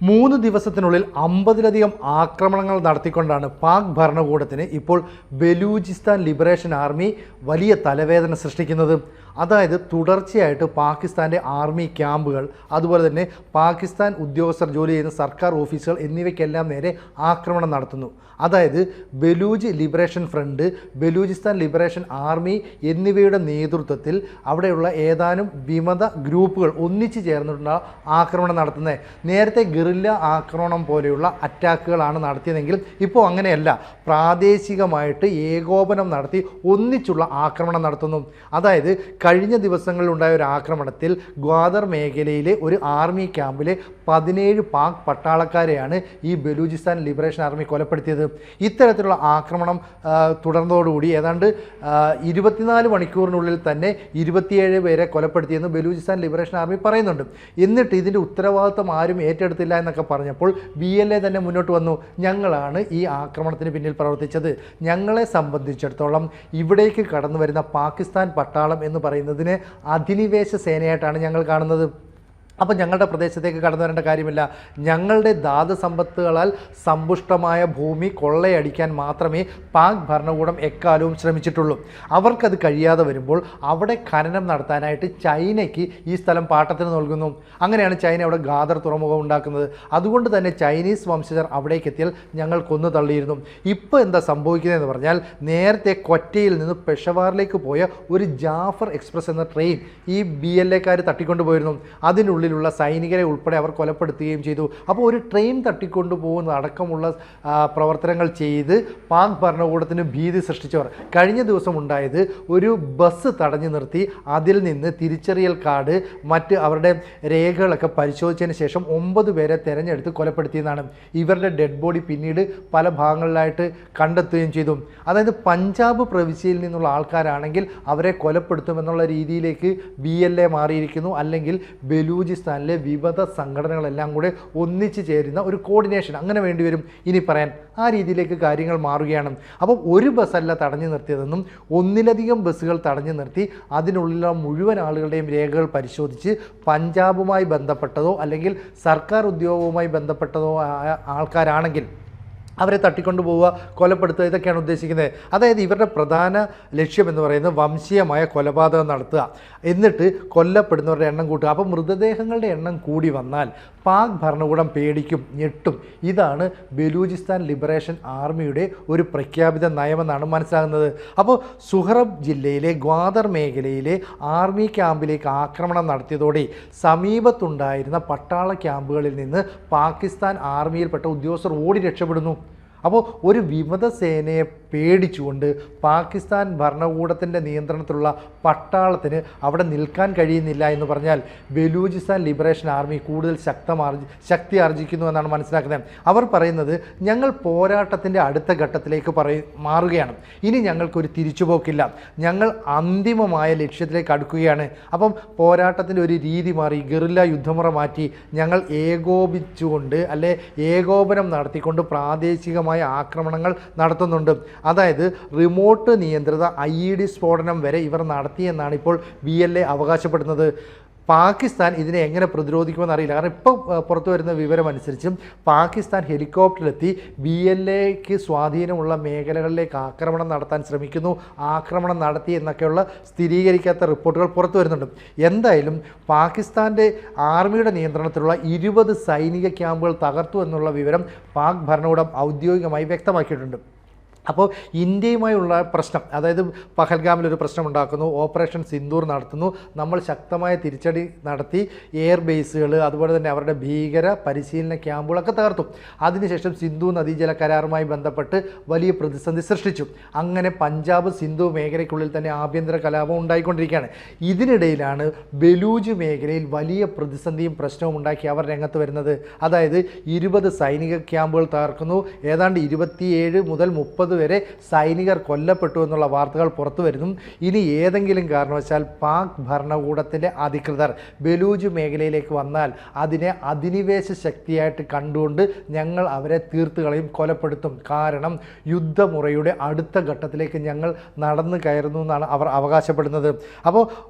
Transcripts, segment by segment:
3 ദിവസത്തിനുള്ളിൽ 50-ലധികം ആക്രമണങ്ങൾ നടത്തിക്കൊണ്ടാണ് പാക് ഭരണകൂടത്തിന് ഇപ്പോൾ ബലൂചിസ്ഥാൻ ലിബറേഷൻ ആർമി വലിയ തലവേദന സൃഷ്ടിക്കുന്നത്. അതായത് തുടർച്ചയായിട്ട് പാകിസ്ഥാൻ്റെ ആർമി ക്യാമ്പുകൾ, അതുപോലെ തന്നെ പാകിസ്ഥാൻ ഉദ്യോഗസ്ഥർ ജോലി ചെയ്യുന്ന സർക്കാർ ഓഫീസുകൾ എന്നിവയ്ക്കെല്ലാം നേരെ ആക്രമണം നടത്തുന്നു. അതായത് Baloch liberation front, Balochistan liberation army എന്നിവയുടെ നേതൃത്വത്തിൽ അവിടെയുള്ള ഏതാനും വിമത ഗ്രൂപ്പുകൾ ഒന്നിച്ചു ചേർന്നിട്ടുള്ള ആക്രമണം നടത്തുന്നത്. നേരത്തെ ഗറില്ല ആക്രമണം പോലെയുള്ള അറ്റാക്കുകളാണ് നടത്തിയതെങ്കിൽ ഇപ്പോൾ അങ്ങനെയല്ല, പ്രാദേശികമായിട്ട് ഏകോപനം നടത്തി ഒന്നിച്ചുള്ള ആക്രമണം നടത്തുന്നു. അതായത് കഴിഞ്ഞ ദിവസങ്ങളിലുണ്ടായ ഒരു ആക്രമണത്തിൽ ഗ്വാദർ മേഖലയിലെ ഒരു ആർമി ക്യാമ്പിലെ 17 പാക് പട്ടാളക്കാരെയാണ് ഈ ബലൂചിസ്ഥാൻ ലിബറേഷൻ ആർമി കൊലപ്പെടുത്തിയത്. ഇത്തരത്തിലുള്ള ആക്രമണം തുടർന്നതോടുകൂടി ഏതാണ്ട് 24 മണിക്കൂറിനുള്ളിൽ തന്നെ 27 പേരെ കൊലപ്പെടുത്തിയെന്ന് ബലൂചിസ്ഥാൻ ലിബറേഷൻ ആർമി പറയുന്നുണ്ട്. എന്നിട്ട് ഇതിൻ്റെ ഉത്തരവാദിത്വം ആരും ഏറ്റെടുത്തില്ല എന്നൊക്കെ പറഞ്ഞപ്പോൾ BLA തന്നെ മുന്നോട്ട് വന്നു, ഞങ്ങളാണ് ഈ ആക്രമണത്തിന് പിന്നിൽ പ്രവർത്തിച്ചത്. ഞങ്ങളെ സംബന്ധിച്ചിടത്തോളം ഇവിടേക്ക് കടന്നു വരുന്ന പാകിസ്ഥാൻ പട്ടാളം എന്ന് പറയുന്നതിനെ അധിനിവേശ സേനയായിട്ടാണ് ഞങ്ങൾ കാണുന്നത്. അപ്പോൾ ഞങ്ങളുടെ പ്രദേശത്തേക്ക് കടന്നു വരേണ്ട കാര്യമില്ല. ഞങ്ങളുടെ ധാതുസമ്പത്തുകളാൽ സമ്പുഷ്ടമായ ഭൂമി കൊള്ളയടിക്കാൻ മാത്രമേ പാക് ഭരണകൂടം എക്കാലവും ശ്രമിച്ചിട്ടുള്ളൂ. അവർക്കത് കഴിയാതെ വരുമ്പോൾ അവിടെ ഖനനം നടത്താനായിട്ട് ചൈനയ്ക്ക് ഈ സ്ഥലം പാട്ടത്തിന് നൽകുന്നു. അങ്ങനെയാണ് ചൈന അവിടെ ഗ്വാദർ തുറമുഖം ഉണ്ടാക്കുന്നത്. അതുകൊണ്ട് തന്നെ ചൈനീസ് വംശജർ അവിടേക്ക് എത്തിയാൽ ഞങ്ങൾ കൊന്നു തള്ളിയിരുന്നു. ഇപ്പോൾ എന്താ സംഭവിക്കുന്നതെന്ന് പറഞ്ഞാൽ, നേരത്തെ കൊറ്റയിൽ നിന്ന് പെഷവാറിലേക്ക് പോയ ഒരു ജാഫർ എക്സ്പ്രസ് എന്ന ട്രെയിൻ ഈ BLA-ക്കാർ തട്ടിക്കൊണ്ടുപോയിരുന്നു. അതിനുള്ളിൽ ുള്ള സൈനികരെ ഉൾപ്പെടെ അവർ കൊലപ്പെടുത്തുകയും ചെയ്തു. അപ്പോൾ ഒരു ട്രെയിൻ തട്ടിക്കൊണ്ടുപോകുന്ന അടക്കമുള്ള പ്രവർത്തനങ്ങൾ ചെയ്ത് പാക് ഭരണകൂടത്തിന് ഭീതി സൃഷ്ടിച്ചവർ. കഴിഞ്ഞ ദിവസം ഉണ്ടായത് ഒരു ബസ് തടഞ്ഞു നിർത്തി അതിൽ നിന്ന് തിരിച്ചറിയൽ കാർഡ്, മറ്റ് അവരുടെ രേഖകളൊക്കെ പരിശോധിച്ചതിന് ശേഷം 9 പേരെ തിരഞ്ഞെടുത്ത് കൊലപ്പെടുത്തിയെന്നാണ്. ഇവരുടെ ഡെഡ് ബോഡി പിന്നീട് പല ഭാഗങ്ങളിലായിട്ട് കണ്ടെത്തുകയും ചെയ്തു. അതായത് പഞ്ചാബ് പ്രവിശ്യയിൽ നിന്നുള്ള ആൾക്കാരാണെങ്കിൽ അവരെ കൊലപ്പെടുത്തുമെന്നുള്ള രീതിയിലേക്ക് BLA മാറിയിരിക്കുന്നു. അല്ലെങ്കിൽ ബലൂചിസ്ഥാനിലെ വിവിധ സംഘടനകളെല്ലാം കൂടെ ഒന്നിച്ചു ചേരുന്ന ഒരു കോർഡിനേഷൻ അങ്ങനെ വേണ്ടിവരും ഇനി പറയാൻ. ആ രീതിയിലേക്ക് കാര്യങ്ങൾ മാറുകയാണ്. അപ്പോൾ ഒരു ബസ്സല്ല തടഞ്ഞു നിർത്തിയതെന്നും, ഒന്നിലധികം ബസ്സുകൾ തടഞ്ഞു നിർത്തി അതിനുള്ളിലുള്ള മുഴുവൻ ആളുകളുടെയും രേഖകൾ പരിശോധിച്ച് പഞ്ചാബുമായി ബന്ധപ്പെട്ടതോ അല്ലെങ്കിൽ സർക്കാർ ഉദ്യോഗവുമായി ബന്ധപ്പെട്ടതോ ആയ ആൾക്കാരാണെങ്കിൽ അവരെ തട്ടിക്കൊണ്ടുപോവുക, കൊലപ്പെടുത്തുക, ഇതൊക്കെയാണ് ഉദ്ദേശിക്കുന്നത്. അതായത് ഇവരുടെ പ്രധാന ലക്ഷ്യം എന്ന് പറയുന്നത് വംശീയമായ കൊലപാതകം നടത്തുക, എന്നിട്ട് കൊല്ലപ്പെടുന്നവരുടെ എണ്ണം കൂട്ടുക. അപ്പോൾ മൃതദേഹങ്ങളുടെ എണ്ണം കൂടി വന്നാൽ പാക് ഭരണകൂടം പേടിക്കും, ഞെട്ടും. ഇതാണ് ബലൂചിസ്ഥാൻ ലിബറേഷൻ ആർമിയുടെ ഒരു പ്രഖ്യാപിത നയമെന്നാണ് മനസ്സിലാകുന്നത്. അപ്പോൾ സുഹ്റബ് ജില്ലയിലെ ഗ്വാദർ മേഖലയിലെ ആർമി ക്യാമ്പിലേക്ക് ആക്രമണം നടത്തിയതോടെ സമീപത്തുണ്ടായിരുന്ന പട്ടാള ക്യാമ്പുകളിൽ നിന്ന് പാകിസ്ഥാൻ ആർമിയിൽപ്പെട്ട ഉദ്യോഗസ്ഥർ ഓടി രക്ഷപ്പെടുന്നു. അപ്പോൾ ഒരു വിമത സേനയെ പേടിച്ചുകൊണ്ട് പാകിസ്ഥാൻ ഭരണകൂടത്തിൻ്റെ നിയന്ത്രണത്തിലുള്ള പട്ടാളത്തിന് അവിടെ നിൽക്കാൻ കഴിയുന്നില്ല എന്ന് പറഞ്ഞാൽ ബലൂചിസ്ഥാൻ ലിബറേഷൻ ആർമി കൂടുതൽ ശക്തി ആർജിക്കുന്നു എന്നാണ് മനസ്സിലാക്കുന്നത്. അവർ പറയുന്നത്, ഞങ്ങൾ പോരാട്ടത്തിൻ്റെ അടുത്ത ഘട്ടത്തിലേക്ക് മാറുകയാണ്. ഇനി ഞങ്ങൾക്കൊരു തിരിച്ചുപോക്കില്ല, ഞങ്ങൾ അന്തിമമായ ലക്ഷ്യത്തിലേക്ക് അടുക്കുകയാണ്. അപ്പം പോരാട്ടത്തിൻ്റെ ഒരു രീതി മാറി, ഗറില്ല യുദ്ധമുറ മാറ്റി ഞങ്ങൾ ഏകോപിച്ചുകൊണ്ട് ഏകോപനം നടത്തിക്കൊണ്ട് പ്രാദേശികമായ ആക്രമണങ്ങൾ നടത്തുന്നുണ്ട്. അതായത് റിമോട്ട് നിയന്ത്രിത IED സ്ഫോടനം വരെ ഇവർ നടത്തിയെന്നാണ് ഇപ്പോൾ BLA അവകാശപ്പെടുന്നത്. പാകിസ്ഥാൻ ഇതിനെ എങ്ങനെ പ്രതിരോധിക്കുമെന്ന് അറിയില്ല. കാരണം ഇപ്പോൾ പുറത്തു വരുന്ന വിവരമനുസരിച്ചും പാകിസ്ഥാൻ ഹെലികോപ്റ്ററിലെത്തി BLA-ക്ക് സ്വാധീനമുള്ള മേഖലകളിലേക്ക് ആക്രമണം നടത്താൻ ശ്രമിക്കുന്നു, ആക്രമണം നടത്തി എന്നൊക്കെയുള്ള സ്ഥിരീകരിക്കാത്ത റിപ്പോർട്ടുകൾ പുറത്തു വരുന്നുണ്ട്. എന്തായാലും പാകിസ്ഥാൻ്റെ ആർമിയുടെ നിയന്ത്രണത്തിലുള്ള 20 സൈനിക ക്യാമ്പുകൾ തകർത്തു എന്നുള്ള വിവരം പാക് ഭരണകൂടം ഔദ്യോഗികമായി വ്യക്തമാക്കിയിട്ടുണ്ട്. അപ്പോൾ ഇന്ത്യയുമായുള്ള പ്രശ്നം, അതായത് പഹൽഗാമിലൊരു പ്രശ്നം ഉണ്ടാക്കുന്നു, ഓപ്പറേഷൻ സിന്ദൂർ നടത്തുന്നു, നമ്മൾ ശക്തമായ തിരിച്ചടി നടത്തി എയർ ബേസുകൾ, അതുപോലെ തന്നെ അവരുടെ ഭീകര പരിശീലന ക്യാമ്പുകളൊക്കെ തകർത്തു. അതിനുശേഷം സിന്ധു നദീജല കരാറുമായി ബന്ധപ്പെട്ട് വലിയ പ്രതിസന്ധി സൃഷ്ടിച്ചു. അങ്ങനെ പഞ്ചാബ് സിന്ധു മേഖലയ്ക്കുള്ളിൽ തന്നെ ആഭ്യന്തര കലാപം ഉണ്ടായിക്കൊണ്ടിരിക്കുകയാണ്. ഇതിനിടയിലാണ് ബലൂജ് മേഖലയിൽ വലിയ പ്രതിസന്ധിയും പ്രശ്നവും ഉണ്ടാക്കി അവർ രംഗത്ത് വരുന്നത്. അതായത് 20 സൈനിക ക്യാമ്പുകൾ തകർക്കുന്നു, ഏതാണ്ട് 27 മുതൽ 30 വരെ സൈനികർ കൊല്ലപ്പെട്ടു എന്നുള്ള വാർത്തകൾ പുറത്തു വരുന്നു. ഇനി ഏതെങ്കിലും കാരണവശാൽ പാക് ഭരണകൂടത്തിൻ്റെ അധികൃതർ ബലൂജ് മേഖലയിലേക്ക് വന്നാൽ അതിനെ അധിനിവേശ ശക്തിയായിട്ട് കണ്ടുകൊണ്ട് ഞങ്ങൾ അവരെ തീർത്ത് കളയും, കൊലപ്പെടുത്തും. കാരണം യുദ്ധമുറയുടെ അടുത്ത ഘട്ടത്തിലേക്ക് ഞങ്ങൾ നടന്നു കയറുന്നു എന്നാണ് അവർ അവകാശപ്പെടുന്നത്. അപ്പോൾ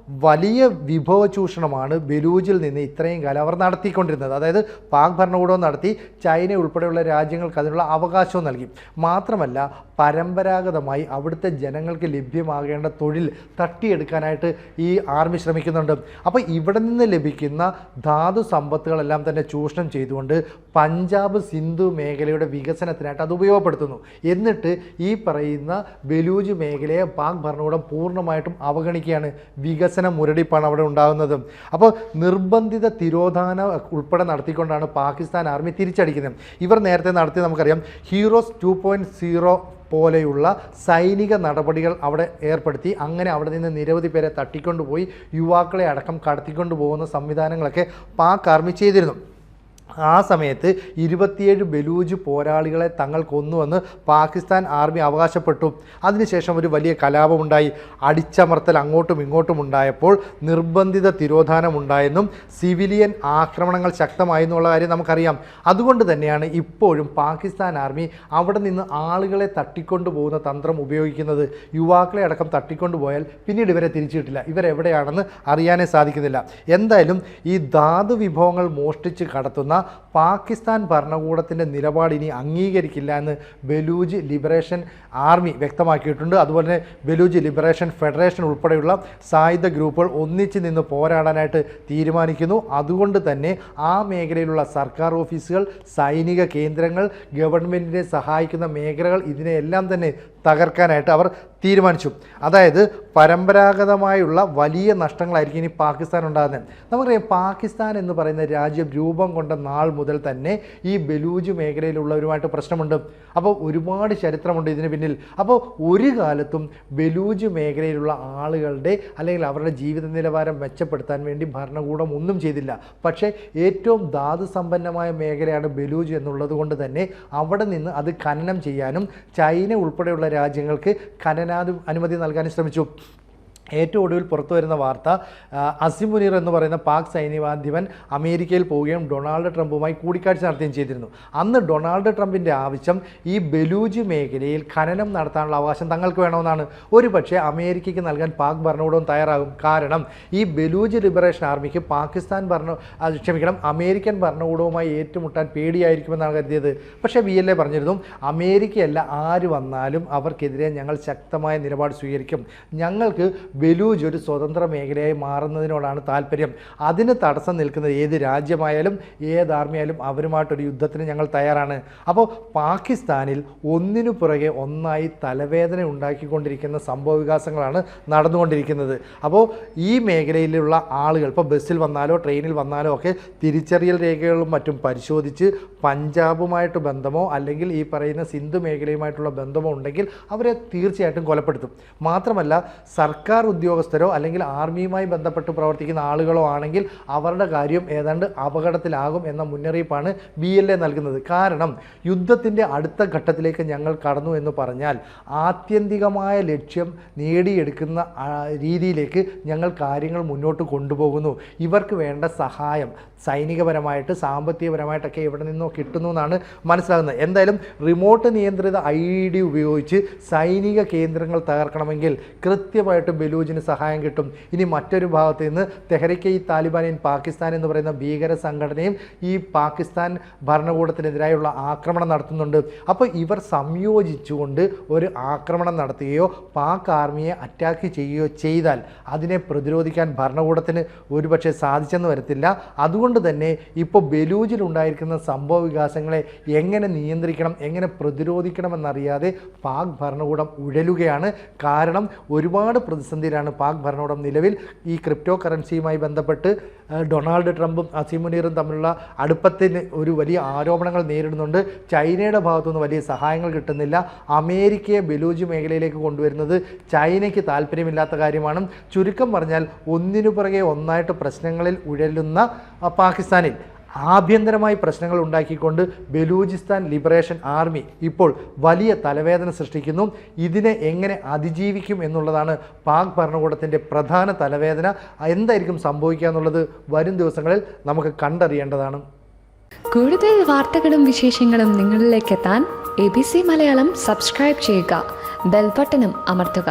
വലിയ വിഭവ ചൂഷണമാണ് ബലൂജിൽ നിന്ന് ഇത്രയും കാലം അവർ നടത്തിക്കൊണ്ടിരുന്നത്. അതായത് പാക് ഭരണകൂടവും നടത്തി, ചൈന ഉൾപ്പെടെയുള്ള രാജ്യങ്ങൾക്ക് അതിനുള്ള അവകാശവും നൽകി. മാത്രമല്ല പരമ്പരാഗതമായി അവിടുത്തെ ജനങ്ങൾക്ക് ലഭ്യമാകേണ്ട തൊഴിൽ തട്ടിയെടുക്കാനായിട്ട് ഈ ആർമി ശ്രമിക്കുന്നുണ്ട്. അപ്പോൾ ഇവിടെ നിന്ന് ലഭിക്കുന്ന ധാതു സമ്പത്തുകളെല്ലാം തന്നെ ചൂഷണം ചെയ്തുകൊണ്ട് പഞ്ചാബ് സിന്ധു മേഖലയുടെ വികസനത്തിനായിട്ട് അത് ഉപയോഗപ്പെടുത്തുന്നു. എന്നിട്ട് ഈ പറയുന്ന ബലൂജ് മേഖലയെ പാക് ഭരണകൂടം പൂർണ്ണമായിട്ടും അവഗണിക്കുകയാണ്. വികസന മുരടിപ്പാണ് അവിടെ ഉണ്ടാകുന്നത്. അപ്പോൾ നിർബന്ധിത തിരോധാന ഉൾപ്പെടെ നടത്തിക്കൊണ്ടാണ് പാകിസ്ഥാൻ ആർമി തിരിച്ചടിക്കുന്നത്. ഇവർ നേരത്തെ നടത്തി നമുക്കറിയാം ഹീറോസ് 2.0 പോലെയുള്ള സൈനിക നടപടികൾ അവിടെ ഏർപ്പെടുത്തി. അങ്ങനെ അവിടെ നിന്ന് നിരവധി പേരെ തട്ടിക്കൊണ്ടുപോയി യുവാക്കളെ അടക്കം കടത്തിക്കൊണ്ടു പോകുന്ന സംവിധാനങ്ങളൊക്കെ പാക് ആർമി ചെയ്തിരുന്നു. ആ സമയത്ത് 27 ബലൂജ് പോരാളികളെ തങ്ങൾ കൊന്നുവെന്ന് പാകിസ്ഥാൻ ആർമി അവകാശപ്പെട്ടു. അതിനുശേഷം ഒരു വലിയ കലാപമുണ്ടായി. അടിച്ചമർത്തൽ അങ്ങോട്ടും ഇങ്ങോട്ടും ഉണ്ടായപ്പോൾ നിർബന്ധിത തിരോധാനമുണ്ടായെന്നും സിവിലിയൻ ആക്രമണങ്ങൾ ശക്തമായെന്നുള്ള കാര്യം നമുക്കറിയാം. അതുകൊണ്ട് തന്നെയാണ് ഇപ്പോഴും പാകിസ്ഥാൻ ആർമി അവിടെ നിന്ന് ആളുകളെ തട്ടിക്കൊണ്ടു പോകുന്ന തന്ത്രം ഉപയോഗിക്കുന്നത്. യുവാക്കളെ അടക്കം തട്ടിക്കൊണ്ടുപോയാൽ പിന്നീട് ഇവരെ തിരിച്ചു കിട്ടില്ല, ഇവരെവിടെയാണെന്ന് അറിയാനേ സാധിക്കുന്നില്ല. എന്തായാലും ഈ ധാതു വിഭവങ്ങൾ മോഷ്ടിച്ച് കടത്തുന്ന പാകിസ്ഥാൻ ഭരണകൂടത്തിൻ്റെ നിലപാട് ഇനി അംഗീകരിക്കില്ല എന്ന് ബലൂജ് ലിബറേഷൻ ആർമി വ്യക്തമാക്കിയിട്ടുണ്ട്. അതുപോലെ തന്നെ ബലൂജ് ലിബറേഷൻ ഫെഡറേഷൻ ഉൾപ്പെടെയുള്ള സായുധ ഗ്രൂപ്പുകൾ ഒന്നിച്ച് നിന്ന് പോരാടാനായിട്ട് തീരുമാനിക്കുന്നു. അതുകൊണ്ട് തന്നെ ആ മേഖലയിലുള്ള സർക്കാർ ഓഫീസുകൾ, സൈനിക കേന്ദ്രങ്ങൾ, ഗവൺമെൻറ്റിനെ സഹായിക്കുന്ന മേഖലകൾ ഇതിനെയെല്ലാം തന്നെ തകർക്കാനായിട്ട് അവർ തീരുമാനിച്ചു. അതായത് പരമ്പരാഗതമായുള്ള വലിയ നഷ്ടങ്ങളായിരിക്കും ഇനി പാകിസ്ഥാൻ ഉണ്ടാകുന്നത്. നമുക്കറിയാം പാകിസ്ഥാൻ എന്ന് പറയുന്ന രാജ്യം രൂപം കൊണ്ട നാൾ മുതൽ തന്നെ ഈ ബലൂജ് മേഖലയിലുള്ളവരുമായിട്ട് പ്രശ്നമുണ്ട്. അപ്പോൾ ഒരുപാട് ചരിത്രമുണ്ട് ഇതിന് പിന്നിൽ. അപ്പോൾ ഒരു കാലത്തും ബലൂജ് മേഖലയിലുള്ള ആളുകളുടെ അല്ലെങ്കിൽ അവരുടെ ജീവിത നിലവാരം മെച്ചപ്പെടുത്താൻ വേണ്ടി ഭരണകൂടം ഒന്നും ചെയ്തില്ല. പക്ഷേ ഏറ്റവും ധാതു സമ്പന്നമായ മേഖലയാണ് ബലൂജ് എന്നുള്ളത് കൊണ്ട് തന്നെ അവിടെ നിന്ന് അത് ഖനനം ചെയ്യാനും ചൈന ഉൾപ്പെടെയുള്ള രാജ്യങ്ങൾക്ക് അനുമതി നൽകാനും ശ്രമിച്ചു. ഏറ്റവും ഒടുവിൽ പുറത്തു വരുന്ന വാർത്ത, അസിം മുനീർ എന്ന് പറയുന്ന പാക് സൈനികാധിപൻ അമേരിക്കയിൽ പോവുകയും ഡൊണാൾഡ് ട്രംപുമായി കൂടിക്കാഴ്ച നടത്തുകയും ചെയ്തിരുന്നു. അന്ന് ഡൊണാൾഡ് ട്രംപിൻ്റെ ആവശ്യം ഈ ബലൂജ് മേഖലയിൽ ഖനനം നടത്താനുള്ള അവകാശം തങ്ങൾക്ക് വേണമെന്നാണ്. ഒരു പക്ഷേ അമേരിക്കയ്ക്ക് നൽകാൻ പാക് ഭരണകൂടവും തയ്യാറാകും. കാരണം ഈ ബലൂജ് ലിബറേഷൻ ആർമിക്ക് അമേരിക്കൻ ഭരണകൂടവുമായി ഏറ്റുമുട്ടാൻ പേടിയായിരിക്കുമെന്നാണ് കരുതിയത്. പക്ഷേ VLA പറഞ്ഞിരുന്നു, അമേരിക്കയല്ല ആര് വന്നാലും അവർക്കെതിരെ ഞങ്ങൾ ശക്തമായ നിലപാട് സ്വീകരിക്കും. ഞങ്ങൾക്ക് ബലൂജ് ഒരു സ്വതന്ത്ര മേഖലയായി മാറുന്നതിനോടാണ് താല്പര്യം. അതിന് തടസ്സം നിൽക്കുന്നത് ഏത് രാജ്യമായാലും ഏത് ആർമിയായാലും അവരുമായിട്ടൊരു യുദ്ധത്തിന് ഞങ്ങൾ തയ്യാറാണ്. അപ്പോൾ പാകിസ്ഥാനിൽ ഒന്നിനു പുറകെ ഒന്നായി തലവേദന ഉണ്ടാക്കിക്കൊണ്ടിരിക്കുന്ന സംഭവ വികാസങ്ങളാണ് നടന്നുകൊണ്ടിരിക്കുന്നത്. അപ്പോൾ ഈ മേഖലയിലുള്ള ആളുകൾ ഇപ്പോൾ ബസ്സിൽ വന്നാലോ ട്രെയിനിൽ വന്നാലോ ഒക്കെ തിരിച്ചറിയൽ രേഖകളും മറ്റും പരിശോധിച്ച് പഞ്ചാബുമായിട്ട് ബന്ധമോ അല്ലെങ്കിൽ ഈ പറയുന്ന സിന്ധു മേഖലയുമായിട്ടുള്ള ബന്ധമോ ഉണ്ടെങ്കിൽ അവരെ തീർച്ചയായിട്ടും കൊലപ്പെടുത്തും. മാത്രമല്ല സർക്കാർ ഉദ്യോഗസ്ഥരോ അല്ലെങ്കിൽ ആർമിയുമായി ബന്ധപ്പെട്ട് പ്രവർത്തിക്കുന്ന ആളുകളോ ആണെങ്കിൽ അവരുടെ കാര്യം ഏതാണ്ട് അപകടത്തിലാകും എന്ന മുന്നറിയിപ്പാണ് BLA നൽകുന്നത്. കാരണം യുദ്ധത്തിൻ്റെ അടുത്ത ഘട്ടത്തിലേക്ക് ഞങ്ങൾ കടന്നു എന്ന് പറഞ്ഞാൽ ആത്യന്തികമായ ലക്ഷ്യം നേടിയെടുക്കുന്ന രീതിയിലേക്ക് ഞങ്ങൾ കാര്യങ്ങൾ മുന്നോട്ട് കൊണ്ടുപോകുന്നു. ഇവർക്ക് വേണ്ട സഹായം സൈനികപരമായിട്ട് സാമ്പത്തികപരമായിട്ടൊക്കെ എവിടെ നിന്നോ കിട്ടുന്നു എന്നാണ് മനസ്സിലാകുന്നത്. എന്തായാലും റിമോട്ട് നിയന്ത്രിത IED ഉപയോഗിച്ച് സൈനിക കേന്ദ്രങ്ങൾ തകർക്കണമെങ്കിൽ കൃത്യമായിട്ട് ബലൂജിന് സഹായം കിട്ടും. ഇനി മറ്റൊരു ഭാഗത്ത് നിന്ന് തെഹ്രീക്ക്-ഇ-താലിബാൻ ഇൻ പാകിസ്ഥാൻ എന്ന് പറയുന്ന ഭീകര സംഘടനയും ഈ പാകിസ്ഥാൻ ഭരണകൂടത്തിനെതിരായുള്ള ആക്രമണം നടത്തുന്നുണ്ട്. അപ്പോൾ ഇവർ സംയോജിച്ചുകൊണ്ട് ഒരു ആക്രമണം നടത്തുകയോ പാക് ആർമിയെ അറ്റാക്ക് ചെയ്യുകയോ ചെയ്താൽ അതിനെ പ്രതിരോധിക്കാൻ ഭരണകൂടത്തിന് ഒരുപക്ഷെ സാധിച്ചെന്ന് വരത്തില്ല. അതുകൊണ്ട് തന്നെ ഇപ്പോൾ ബലൂജിലുണ്ടായിരിക്കുന്ന സംഭവ വികാസങ്ങളെ എങ്ങനെ നിയന്ത്രിക്കണം, എങ്ങനെ പ്രതിരോധിക്കണമെന്നറിയാതെ പാക് ഭരണകൂടം ഉഴലുകയാണ്. കാരണം ഒരുപാട് പ്രതിസന്ധിയിലാണ് പാക് ഭരണകൂടം നിലവിൽ. ഈ ക്രിപ്റ്റോ കറൻസിയുമായി ബന്ധപ്പെട്ട് ഡൊണാൾഡ് ട്രംപും അസിം മുനീറും തമ്മിലുള്ള അടുപ്പത്തിന് ഒരു വലിയ ആരോപണങ്ങൾ നേരിടുന്നുണ്ട്. ചൈനയുടെ ഭാഗത്തുനിന്ന് വലിയ സഹായങ്ങൾ കിട്ടുന്നില്ല. അമേരിക്കയെ ബലൂജ് മേഖലയിലേക്ക് കൊണ്ടുവരുന്നത് ചൈനയ്ക്ക് താല്പര്യമില്ലാത്ത കാര്യമാണ്. ചുരുക്കം പറഞ്ഞാൽ ഒന്നിനു പുറകെ ഒന്നായിട്ട് പ്രശ്നങ്ങളിൽ ഉഴലുന്ന പാകിസ്ഥാനിൽ ആഭ്യന്തരമായി പ്രശ്നങ്ങൾ ഉണ്ടാക്കിക്കൊണ്ട് ബലൂചിസ്ഥാൻ ലിബറേഷൻ ആർമി ഇപ്പോൾ വലിയ തലവേദന സൃഷ്ടിക്കുന്നു. ഇതിനെ എങ്ങനെ അതിജീവിക്കും എന്നുള്ളതാണ് പാക് ഭരണകൂടത്തിൻ്റെ പ്രധാന തലവേദന. എന്തായിരിക്കും സംഭവിക്കുക എന്നുള്ളത് വരും ദിവസങ്ങളിൽ നമുക്ക് കണ്ടറിയേണ്ടതാണ്. കൂടുതൽ വാർത്തകളും വിശേഷങ്ങളും നിങ്ങളിലേക്ക് എത്താൻ ABC മലയാളം സബ്സ്ക്രൈബ് ചെയ്യുക, ബെൽ ബട്ടണും അമർത്തുക.